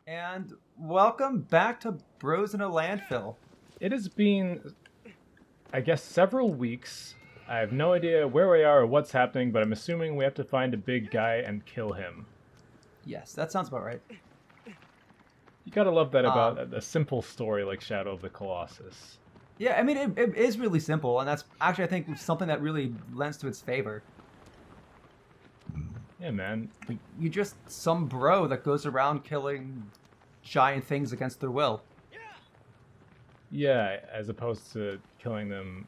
And welcome back to Bros in a Landfill. It has been, I guess, several weeks. I have no idea where we are or what's happening, but I'm assuming we have to find a big guy and kill him. Yes, that sounds about right. You gotta love that about a simple story like Shadow of the Colossus. Yeah, I mean, it is really simple, and that's actually, I think, something that really lends to its favor. Yeah, man. You just some bro that goes around killing giant things against their will. Yeah, as opposed to killing them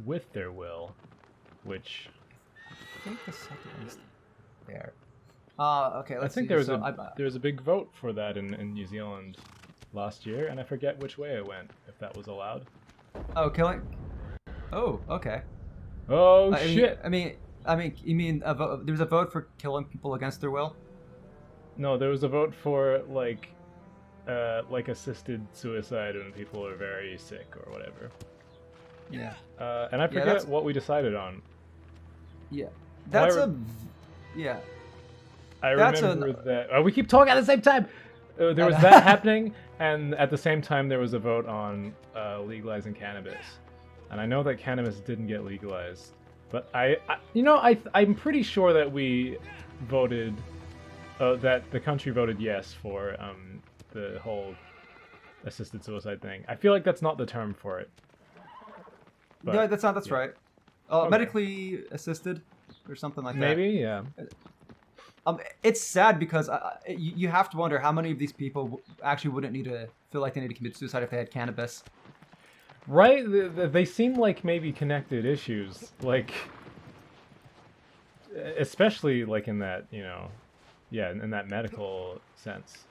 with their will, which... I think the second is there. Okay, let's see. I think there was a big vote for that in New Zealand last year, and I forget which way it went, if that was allowed. Oh, killing... Oh, okay. Oh, shit! You mean there was a vote for killing people against their will? No, there was a vote for, like assisted suicide when people are very sick or whatever. Yeah. And I forget what we decided on. Yeah. Yeah. I remember that... we keep talking at the same time! There was that happening, and at the same time there was a vote on legalizing cannabis. And I know that cannabis didn't get legalized. But I'm pretty sure that we voted... that the country voted yes for the whole assisted suicide thing. I feel like that's not the term for it. But, no, that's not. That's yeah. right. Okay. Medically assisted, or something like that. Maybe, yeah. It's sad because you have to wonder how many of these people actually wouldn't need to feel like they need to commit suicide if they had cannabis. Right? They seem like maybe connected issues, like, especially like in that, in that medical sense.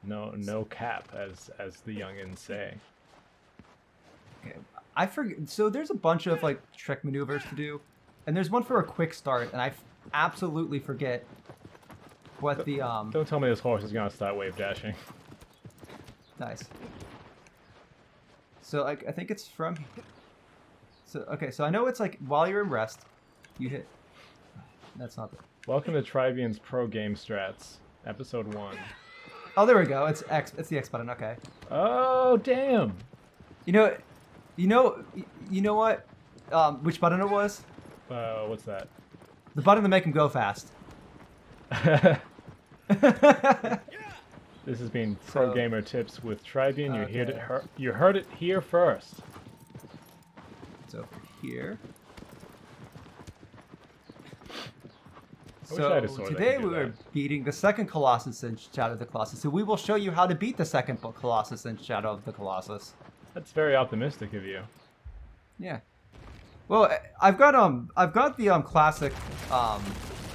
No cap, as the youngins say. Okay, I forget. So there's a bunch of like trick maneuvers to do, and there's one for a quick start, and I absolutely forget what the Don't tell me this horse is gonna start wave dashing. Nice. So I think it's from. So okay, so I know it's like while you're in rest, you hit. That's not it. Welcome to Trybien's Pro Game Strats, Episode 1. Oh, there we go. It's X. It's the X button. Okay. Oh, damn. You know what? Which button it was? What's that? The button to make him go fast. This has been Pro Gamer Tips with Trybien. You heard it here first. So here. So today we were beating the second Colossus in Shadow of the Colossus. So we will show you how to beat the second Colossus in Shadow of the Colossus. That's very optimistic of you. Yeah. Well, I've got the classic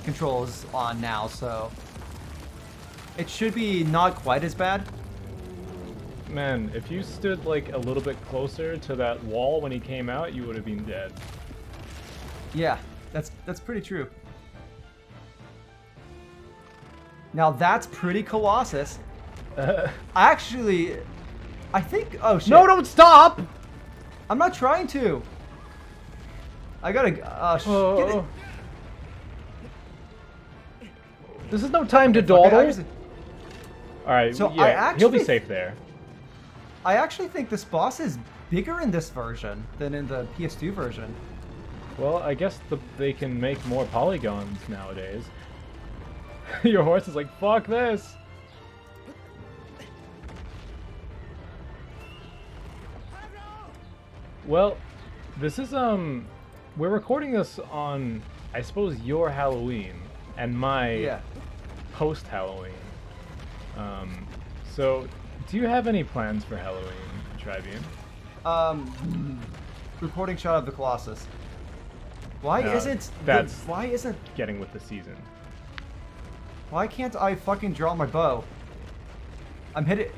controls on now, so it should be not quite as bad. Man, if you stood like a little bit closer to that wall when he came out, you would have been dead. Yeah, that's pretty true. Now that's pretty Colossus. I think. Oh shit! No, don't stop! I'm not trying to. I gotta. Get it. This is no time to dawdle. Okay, all right. So yeah, he'll be safe there. I actually think this boss is bigger in this version than in the PS2 version. Well, I guess they can make more polygons nowadays. Your horse is like, fuck this! Well, this is, we're recording this on, I suppose, your Halloween, and my post-Halloween. So, do you have any plans for Halloween, Trybien? Recording Shadow of the Colossus. Why isn't getting with the season? Why can't I fucking draw my bow? I'm hitting.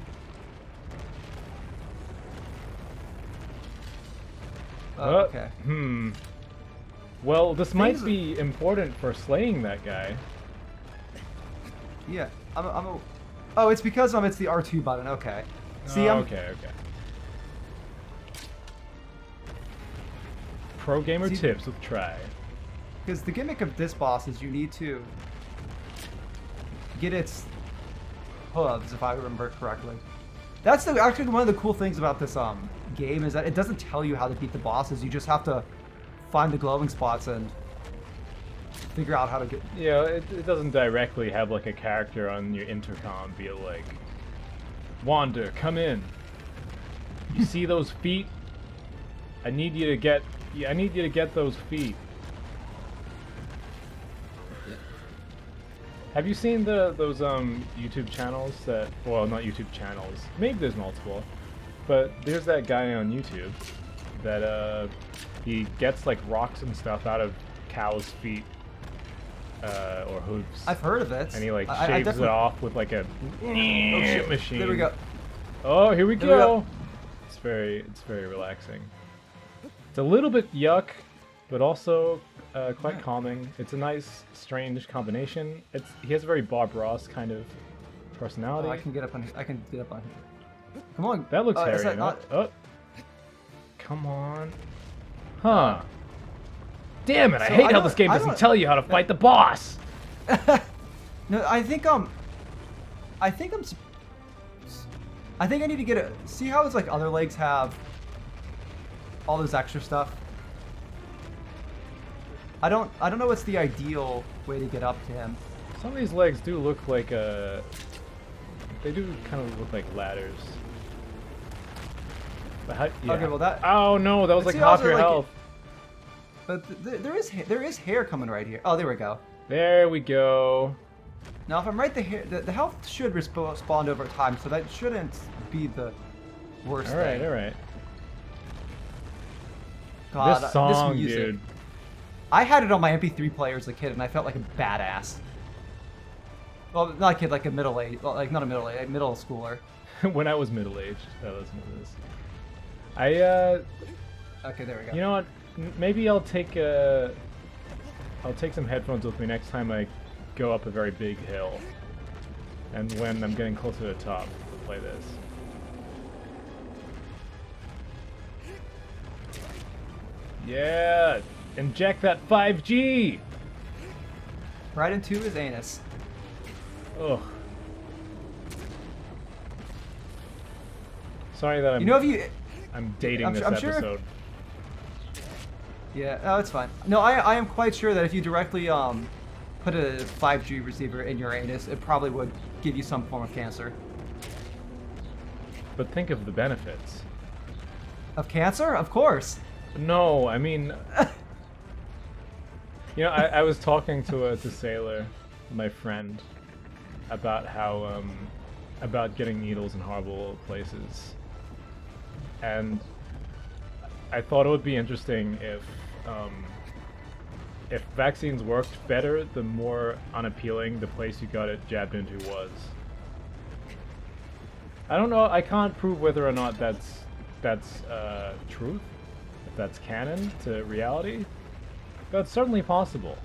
Oh, okay. Well, this might be important for slaying that guy. Yeah, Oh, it's because it's the R2 button. Okay. See, okay. Pro Gamer Tips with Try. Because the gimmick of this boss is you need to get its hooves, if I remember correctly. That's actually one of the cool things about this game is that it doesn't tell you how to beat the bosses. You just have to find the glowing spots and figure out how to get. Yeah, it doesn't directly have like a character on your intercom be like, Wander, come in. You see those feet? I need you to get those feet. Have you seen those YouTube channels that, well, not YouTube channels, maybe there's multiple, but there's that guy on YouTube that he gets like rocks and stuff out of cows' feet or hooves. I've heard of it. And he like shaves it off with like a machine. There we go. Oh, here we go. It's very relaxing. It's a little bit yuck, but also quite calming. It's a nice, strange combination. He has a very Bob Ross kind of personality. Oh, I can get up on here. Come on. That looks hairy. That not... Oh. Come on. Huh. Damn it, I hate how this game doesn't tell you how to fight the boss! No, I think I need to get a... See how it's like other legs have all this extra stuff? I don't know what's the ideal way to get up to him. Some of these legs do look like they do kind of look like ladders. But how, yeah. Okay, well that... Oh no, that was like half your health. But there is hair coming right here. Oh, there we go. There we go. Now, if I'm right, the health should respawn over time, so that shouldn't be the worst thing. All right. God, this song, this music. dude. I had it on my MP3 player as a kid, and I felt like a badass. Well, not a kid, like a middle-aged, well, like not a middle-aged, a middle schooler. When I was middle-aged, I listened to this. Okay, there we go. You know what? Maybe I'll take some headphones with me next time I go up a very big hill, and when I'm getting closer to the top, I'll play this. Yeah, inject that 5G. Right into his anus. Ugh. Sorry that I'm dating this episode. Sure yeah, oh, it's fine. No, I am quite sure that if you directly put a 5G receiver in your anus, it probably would give you some form of cancer. But think of the benefits. Of cancer? Of course. No, I mean... You know, I was talking to Sailor, my friend, about how, about getting needles in horrible places. And I thought it would be interesting if vaccines worked better, the more unappealing the place you got it jabbed into was. I don't know, I can't prove whether or not that's truth, if that's canon to reality, but it's certainly possible.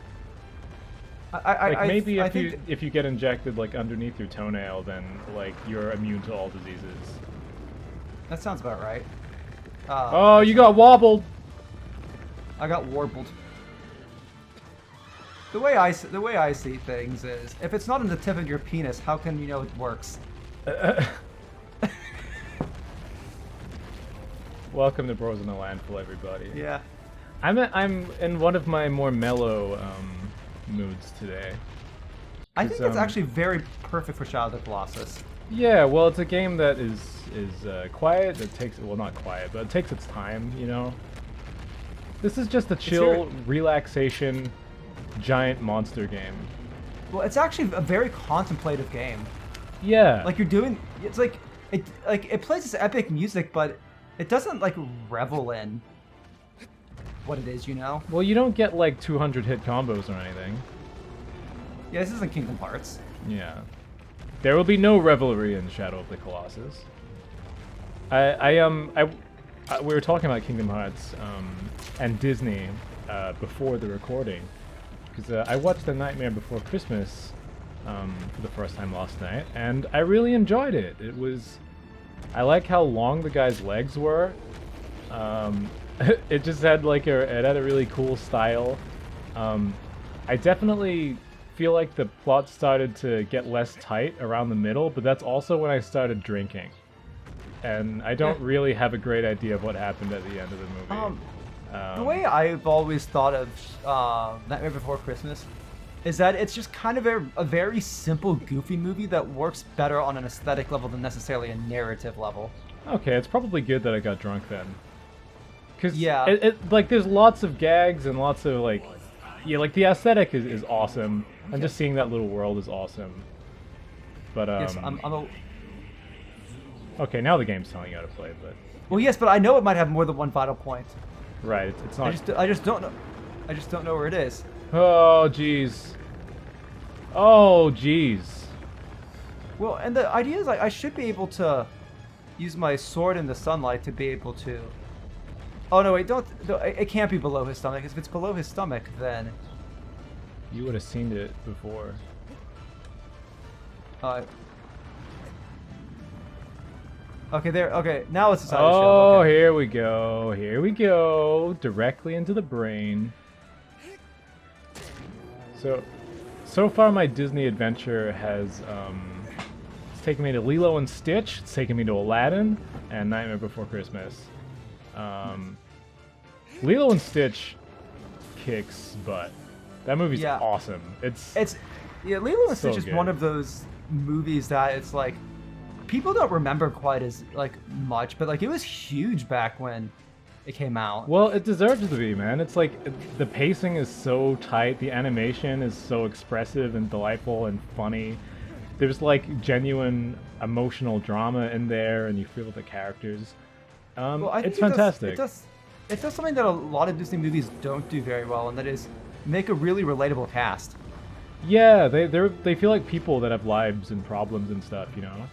Maybe if you get injected like underneath your toenail, then like you're immune to all diseases. That sounds about right. Oh, you got wobbled. I got warbled. The way I see things is, if it's not in the tip of your penis, how can you know it works? Welcome to Bros in the Landfill, everybody. Yeah. I'm in one of my more mellow moods today. I think it's actually very perfect for Shadow of the Colossus. Yeah, well, it's a game that is quiet. It takes, well, not quiet, but it takes its time, you know. This is just a chill, relaxation, giant monster game. Well, it's actually a very contemplative game. Yeah. Like you're doing, it's like it plays this epic music, but it doesn't like revel in what it is, you know. Well, you don't get like 200 hit combos or anything. Yeah, this isn't Kingdom Hearts. Yeah. There will be no revelry in Shadow of the Colossus. We were talking about Kingdom Hearts and Disney before the recording, because I watched The Nightmare Before Christmas for the first time last night, and I really enjoyed it. I like how long the guy's legs were. It just had like it had a really cool style. I definitely feel like the plot started to get less tight around the middle, but that's also when I started drinking. And I don't really have a great idea of what happened at the end of the movie. The way I've always thought of Nightmare Before Christmas is that it's just kind of a very simple, goofy movie that works better on an aesthetic level than necessarily a narrative level. Okay, it's probably good that I got drunk then. Cause yeah, like there's lots of gags and lots of like, yeah, like the aesthetic is awesome, and just seeing that little world is awesome. But yes, okay, now the game's telling you how to play, but well, yes, but I know it might have more than one vital point. Right, it's not. I just don't know. I just don't know where it is. Oh jeez. Oh jeez. Well, and the idea is like I should be able to use my sword in the sunlight to be able to. Oh no! Wait, don't. It can't be below his stomach. Because if it's below his stomach, then you would have seen it before. Okay, there. Okay, now it's a side Oh, okay. Here we go. Here we go. Directly into the brain. So far my Disney adventure has it's taken me to Lilo and Stitch. It's taken me to Aladdin and Nightmare Before Christmas. Lilo and Stitch kicks butt. That movie's awesome. It's Lilo and Stitch is good. one of those movies that it's like people don't remember quite as like much, but like it was huge back when it came out. Well, it deserves to be, man. It's like the pacing is so tight, the animation is so expressive and delightful and funny. There's like genuine emotional drama in there, and you feel the characters. Well, I think it's fantastic. It does something that a lot of Disney movies don't do very well, and that is make a really relatable cast. Yeah, they feel like people that have lives and problems and stuff, you know?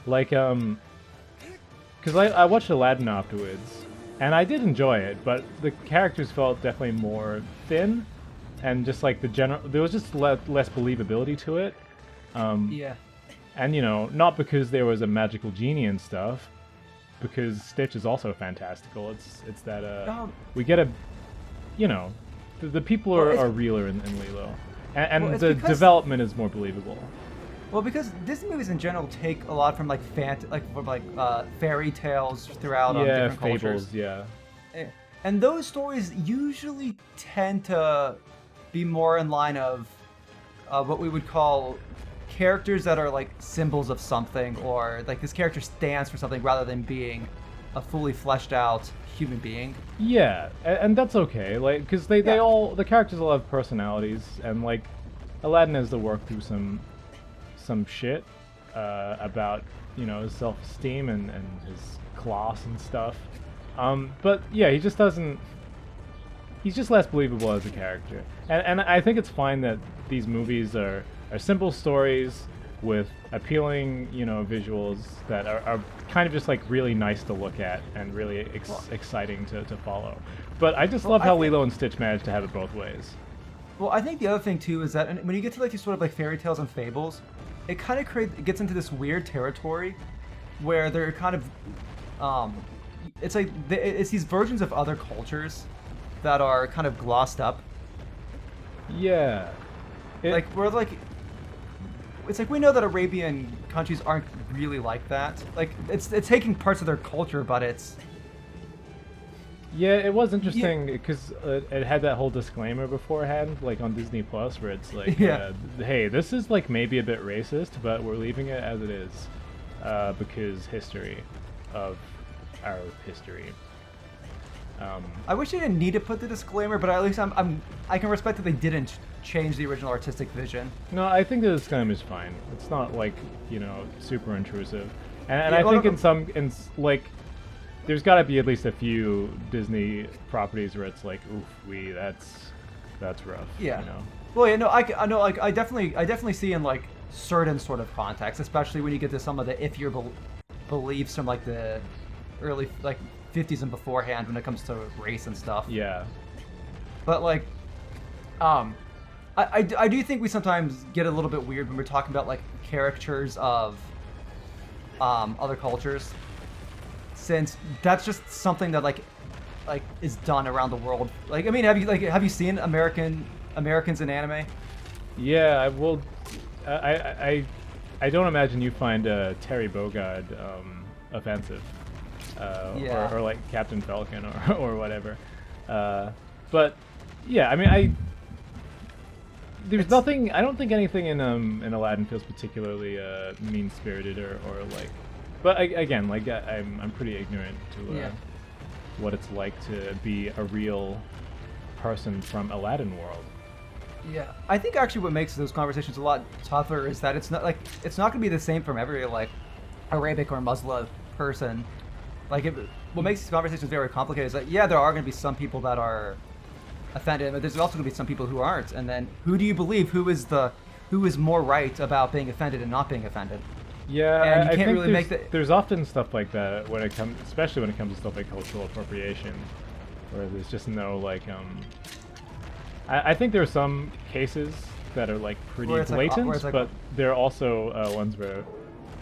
Like, because I watched Aladdin afterwards, and I did enjoy it, but the characters felt definitely more thin, and just like there was just less believability to it. Yeah. And, you know, not because there was a magical genie and stuff, because Stitch is also fantastical. It's that, we get you know, the people are realer in Lilo. And the development is more believable. Well, because Disney movies in general take a lot from like fairy tales throughout on different fables, cultures. Yeah. And those stories usually tend to be more in line of what we would call characters that are like symbols of something, or like this character stands for something rather than being a fully fleshed out human being. Yeah, and that's okay, like, because the characters all have personalities, and like Aladdin has to work through some shit about, you know, his self-esteem and his class and stuff. But yeah, he's just less believable as a character. And I think it's fine that these movies are simple stories with appealing, you know, visuals that are kind of just like really nice to look at and really exciting to follow. But I just love how Lilo and Stitch managed to have it both ways. Well, I think the other thing too is that when you get to like these sort of like fairy tales and fables, it kind of gets into this weird territory where they're kind of it's like it's these versions of other cultures that are kind of glossed up. Yeah. It's like we know that Arabian countries aren't really like that. Like it's taking parts of their culture, but it's. Yeah, it was interesting because it had that whole disclaimer beforehand, like on Disney Plus, where it's like, hey, this is like maybe a bit racist, but we're leaving it as it is because history of our history. I wish they didn't need to put the disclaimer, but at least I can respect that they didn't change the original artistic vision. No, I think the disclaimer is fine. It's not like, you know, super intrusive, and I think in there's got to be at least a few Disney properties where it's like, oof, that's rough. Yeah. You know? Well, yeah, no, I know, like I definitely see in like certain sort of contexts, especially when you get to some of the iffier beliefs from like the early like 50s and beforehand when it comes to race and stuff. Yeah. But like, I do think we sometimes get a little bit weird when we're talking about like caricatures of other cultures, since that's just something that like is done around the world. Like, I mean, have you seen Americans in anime? Yeah, I will. I don't imagine you find Terry Bogard offensive, or like Captain Falcon or whatever. But yeah, I mean, there's nothing. I don't think anything in Aladdin feels particularly mean-spirited or like. But again, like I'm pretty ignorant to what it's like to be a real person from Aladdin world. Yeah, I think actually what makes those conversations a lot tougher is that it's not going to be the same from every like Arabic or Muslim person. Like what makes these conversations very complicated is that there are going to be some people that are offended, but there's also going to be some people who aren't. And then who do you believe? Who is more right about being offended and not being offended? Yeah, and you I can't think really make that. There's often stuff like that when it comes, especially when it comes to stuff like cultural appropriation, where there's just no like I think there are some cases that are like pretty blatant, but there are also ones where,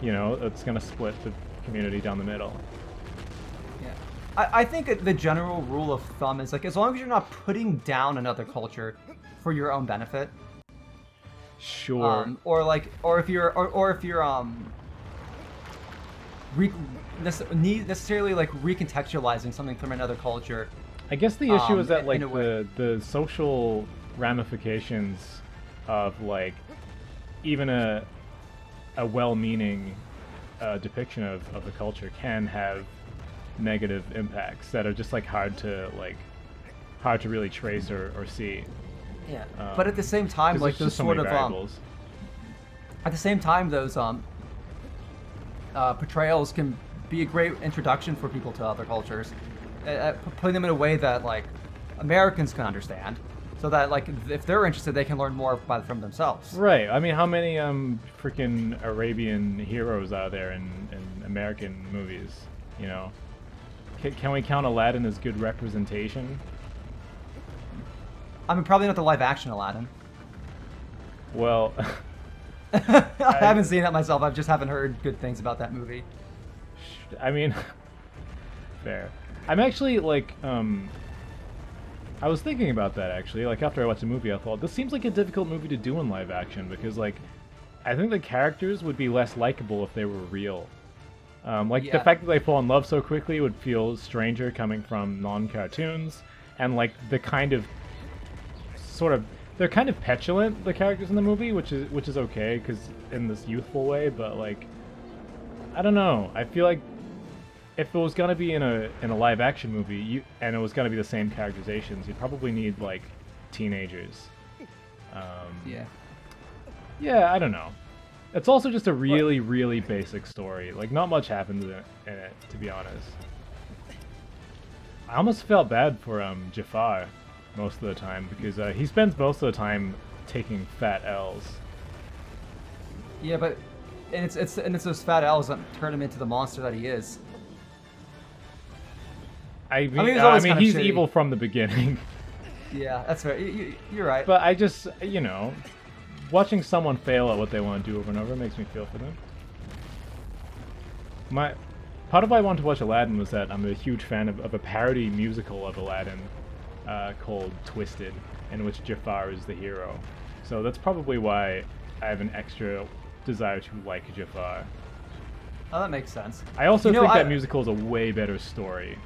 it's gonna split the community down the middle. Yeah, I think the general rule of thumb is like as long as you're not putting down another culture for your own benefit. Sure. Or if you're necessarily like recontextualizing something from another culture. I guess the issue is that like the social ramifications of like even a well-meaning depiction of the culture can have negative impacts that are just like hard to really trace or see. Yeah, but at the same time, like those sort of at the same time, those portrayals can be a great introduction for people to other cultures, putting them in a way that like Americans can understand, so that like if they're interested, they can learn more from themselves. Right. I mean, how many freaking Arabian heroes are there in American movies? Can we count Aladdin as good representation? I mean, probably not the live-action Aladdin. Well, I haven't seen it myself. I just haven't heard good things about that movie. I mean, fair. I'm actually like, I was thinking about that actually. Like after I watched the movie, I thought this seems like a difficult movie to do in live action because like, I think the characters would be less likable if they were real. The fact that they fall in love so quickly would feel stranger coming from non-cartoons, and like the kind of they're kind of petulant, the characters in the movie, which is okay because in this youthful way, but like I don't know, I feel like if it was gonna be in a live action movie and it was gonna be the same characterizations, you'd probably need like teenagers. Yeah, I don't know. It's also just a really basic story. Like not much happens in it, to be honest. I almost felt bad for Jafar most of the time because he spends most of the time taking fat L's. Yeah, but it's those fat L's that turn him into the monster that he is. I mean he's evil from the beginning. Yeah, that's fair. You're right. But I just, watching someone fail at what they want to do over and over makes me feel for them. Part of why I wanted to watch Aladdin was that I'm a huge fan of a parody musical of Aladdin called Twisted, in which Jafar is the hero. So that's probably why I have an extra desire to like Jafar. Oh, that makes sense. I also think that musical is a way better story.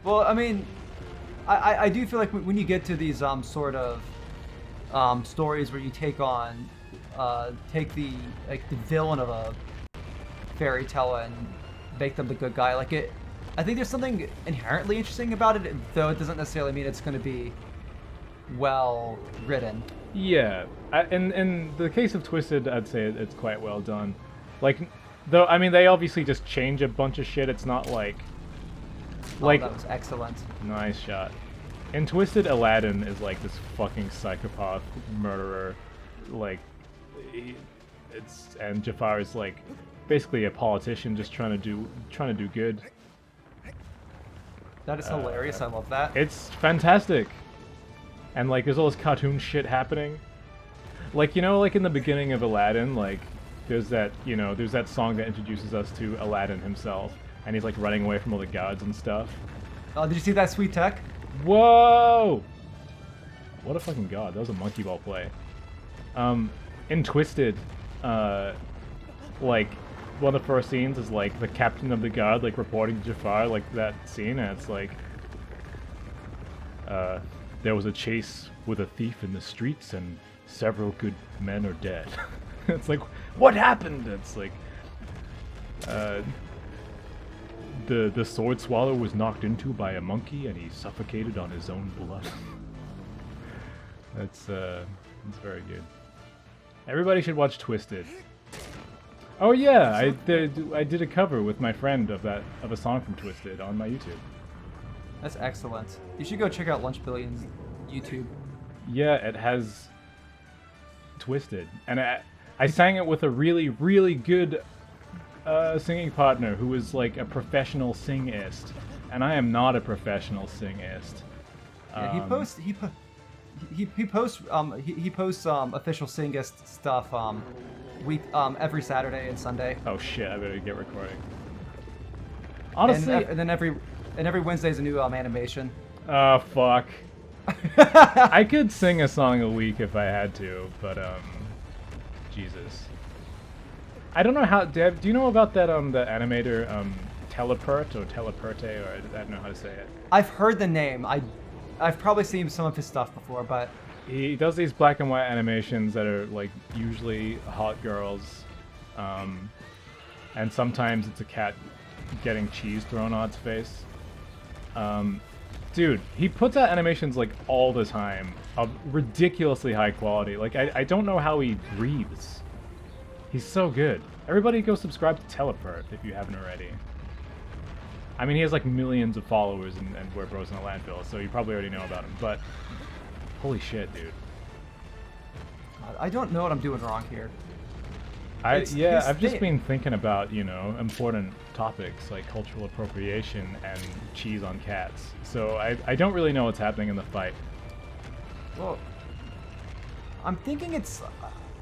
Well, I mean, I do feel like when you get to these sort of stories where you take the villain of a fairy tale and make them the good guy, I think there's something inherently interesting about it, though it doesn't necessarily mean it's going to be well written. Yeah, in the case of Twisted, I'd say it's quite well done. Though I mean they obviously just change a bunch of shit. It's not like that was excellent. Nice shot. In Twisted, Aladdin is like this fucking psychopath murderer, and Jafar is like basically a politician just trying to do good. That is hilarious. I love that. It's fantastic. And there's all this cartoon shit happening. In the beginning of Aladdin, there's that song that introduces us to Aladdin himself, and he's running away from all the gods and stuff. Oh, did you see that sweet tech? Whoa! What a fucking god. That was a monkey ball play. In Twisted, like, one of the first scenes is, like, the captain of the guard, like, reporting to Jafar, like, that scene, and it's like, there was a chase with a thief in the streets, and several good men are dead. It's like, what happened? It's like, the sword swallower was knocked into by a monkey, and he suffocated on his own blood. That's very good. Everybody should watch Twisted. Oh yeah, I did a cover with my friend of a song from Twisted on my YouTube. That's excellent. You should go check out Lunchbillion's YouTube. Yeah, it has Twisted, and I sang it with a really, really good singing partner who is like a professional singist, and I am not a professional singist. Yeah, he posts official singist stuff every Saturday and Sunday. Oh shit! I better get recording. Honestly, and then every Wednesday is a new animation. Oh fuck! I could sing a song a week if I had to, but Jesus. I don't know how. Do you know about that the animator Telepert or Teleperte, or I don't know how to say it. I've heard the name. I've probably seen some of his stuff before, but he does these black and white animations that are like usually hot girls, and sometimes it's a cat getting cheese thrown on its face. Dude, he puts out animations like all the time of ridiculously high quality. Like I don't know how he breathes. He's so good. Everybody go subscribe to Telepert if you haven't already. I mean, he has like millions of followers and Where Bros in a Landfill, so you probably already know about him, but holy shit, dude. I don't know what I'm doing wrong here. I've just been thinking about, you know, important topics like cultural appropriation and cheese on cats. So I don't really know what's happening in the fight. Well, I'm thinking it's...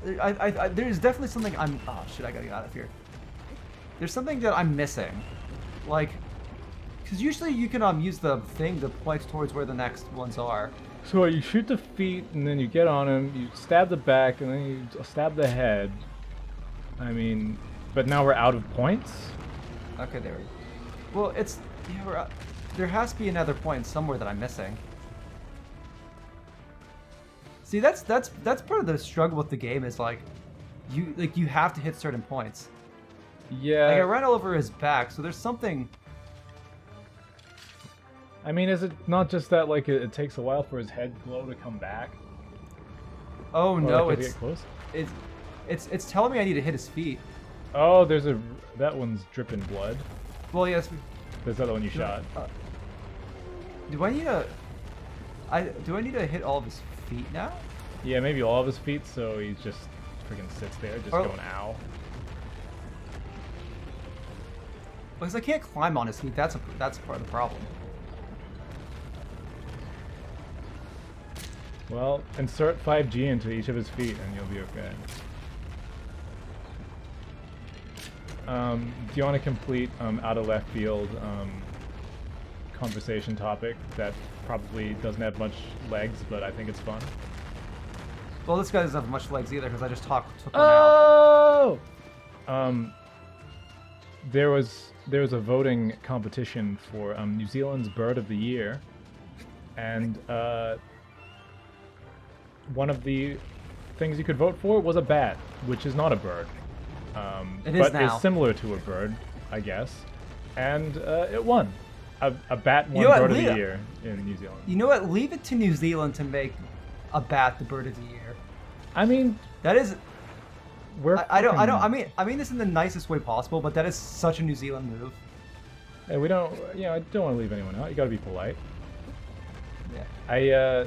there's definitely something I'm... Oh, shit, I gotta get out of here. There's something that I'm missing. Like... Because usually you can use the thing to point towards where the next ones are. So you shoot the feet, and then you get on him, you stab the back, and then you stab the head. I mean, but now we're out of points? Okay, there we go. Well, it's... Yeah, there has to be another point somewhere that I'm missing. See, that's part of the struggle with the game is like you have to hit certain points. Yeah. Like I ran all over his back, so there's something... I mean, is it not just that like it takes a while for his head glow to come back? Oh no, like, get close? It's telling me I need to hit his feet. Oh, that one's dripping blood. Well, yes. There's that one you shot. Do I need to hit all of his feet now? Yeah, maybe all of his feet, so he just freaking sits there, just going ow. Because I can't climb on his feet. That's part of the problem. Well, insert 5G into each of his feet and you'll be okay. Do you want to complete out of left field conversation topic that probably doesn't have much legs, but I think it's fun? Well, this guy doesn't have much legs either because I just took one out. There was a voting competition for New Zealand's Bird of the Year, and one of the things you could vote for was a bat, which is not a bird, but is similar to a bird, I guess, and it won. A bat won Bird of the Year in New Zealand. You know what? Leave it to New Zealand to make a bat the Bird of the Year. I mean, that is... I mean this in the nicest way possible, but that is such a New Zealand move. Hey, we don't, I don't want to leave anyone out. You gotta be polite. Yeah.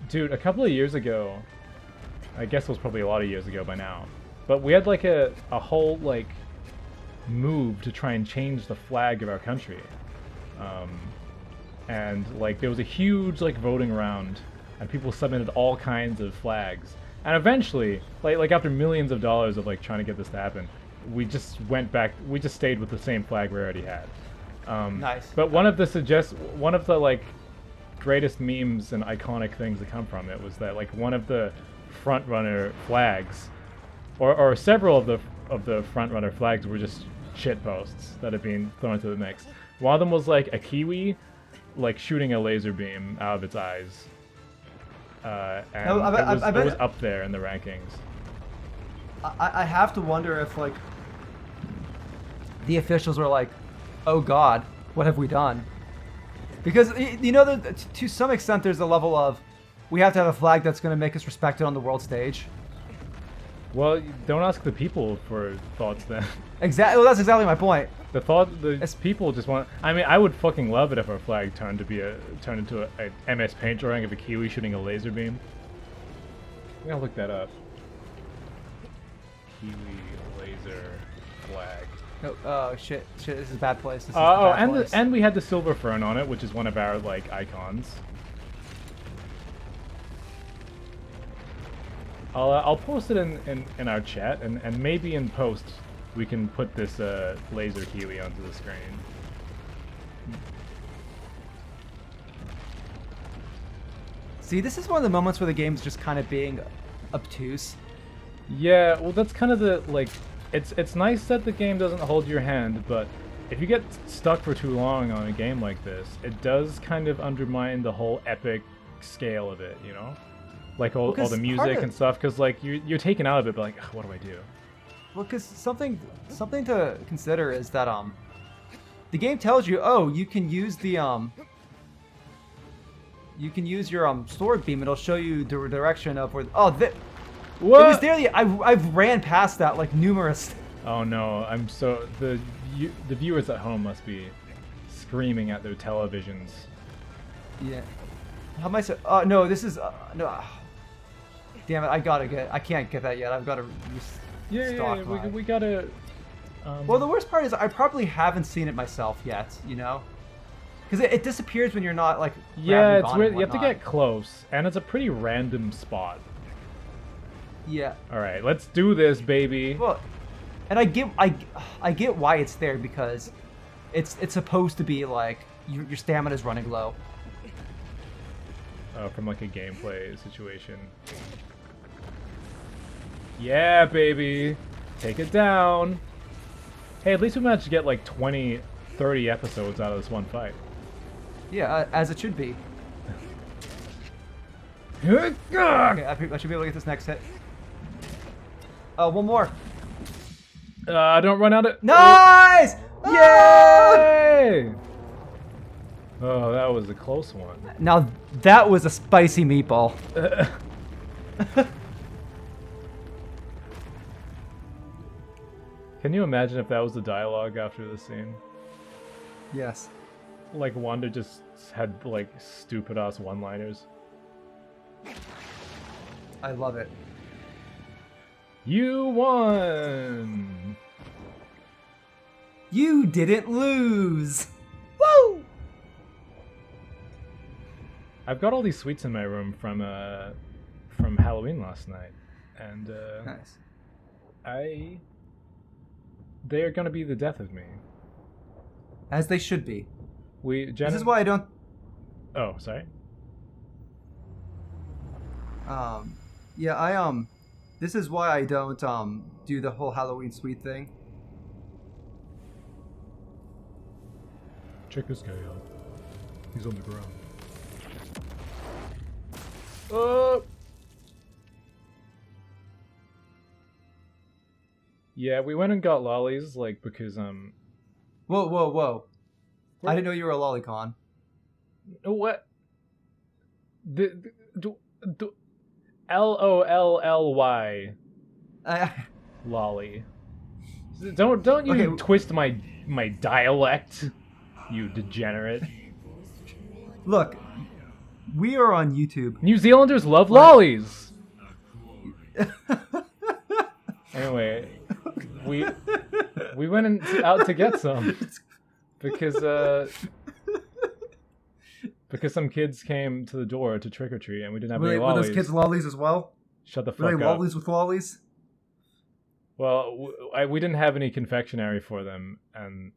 Dude, a couple of years ago, I guess it was probably a lot of years ago by now, but we had like a whole like move to try and change the flag of our country. And like there was a huge like voting round, and people submitted all kinds of flags. And eventually, like after millions of dollars of like trying to get this to happen, we just went back. We just stayed with the same flag we already had. Nice. But one of the like greatest memes and iconic things that come from it was that like one of the front runner flags, or several of the front runner flags were just shit posts that had been thrown into the mix. One of them was like a kiwi, like shooting a laser beam out of its eyes, and it was up there in the rankings. I have to wonder if like the officials were like, "Oh God, what have we done?" Because you know, to some extent, there's a level of we have to have a flag that's going to make us respected on the world stage. Well, don't ask the people for thoughts then. Exactly. Well, that's exactly my point. The people just want. I mean, I would fucking love it if our flag turned into a MS Paint drawing of a kiwi shooting a laser beam. I'm gonna look that up. Kiwi laser flag. Oh shit! This is a bad place. This is a bad place. And we had the silver fern on it, which is one of our like icons. I'll post it in our chat, and maybe in post we can put this laser kiwi onto the screen. See, this is one of the moments where the game's just kind of being obtuse. Yeah, well, that's kind of the like. It's nice that the game doesn't hold your hand, but if you get stuck for too long on a game like this, it does kind of undermine the whole epic scale of it, you know? Like all the music and stuff, because like you're taken out of it, but like, what do I do? Well, because something to consider is that the game tells you, oh, you can use the you can use your sword beam. It'll show you the direction of where. Oh, what? It was there. I've ran past that like numerous. Oh no! I'm so the viewers at home must be screaming at their televisions. Yeah. How am I so? No, this is no. Damn it! I can't get that yet. I've got to. We gotta. Well, the worst part is I probably haven't seen it myself yet. You know, because it disappears when you're not like. Yeah, it's weird. You have to get close, and it's a pretty random spot. Yeah. All right, let's do this, baby. Well, and I get why it's there, because it's supposed to be like your stamina's running low. From like a gameplay situation. Yeah, baby. Take it down. Hey, at least we managed to get like 20, 30 episodes out of this one fight. Yeah, as it should be. Okay, I should be able to get this next hit. One more. Don't run out of... Nice! Yay! Oh, that was a close one. Now, that was a spicy meatball. Can you imagine if that was the dialogue after the scene? Yes. Like, Wanda just had, like, stupid-ass one-liners. I love it. You won! You didn't lose! Woo! I've got all these sweets in my room from Halloween last night, and nice. They are gonna be the death of me. As they should be. This is why I don't. Oh, sorry. Yeah, this is why I don't do the whole Halloween sweet thing. Check this guy out. He's on the ground. Yeah, we went and got lollies, like, because Whoa! I didn't know you were a lolicon. What? Lolly. Lolly. Don't you okay. Twist my dialect, you degenerate. Look, we are on YouTube. New Zealanders love lollies. Anyway, we went out to get some because some kids came to the door to trick or treat and we didn't have any lollies. Were those kids lollies as well? Shut the fuck up. Were they lollies with lollies? Well, we didn't have any confectionery for them, and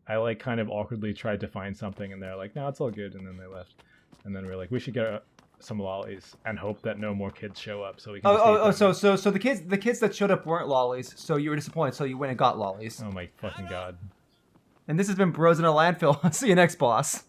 I like kind of awkwardly tried to find something, and they're like, "No, it's all good," and then they left. And then we were like, we should get some lollies and hope that no more kids show up so we can. So the kids that showed up weren't lollies, so you were disappointed, so you went and got lollies. Oh my fucking god! And this has been Bros in a Landfill. See you next boss.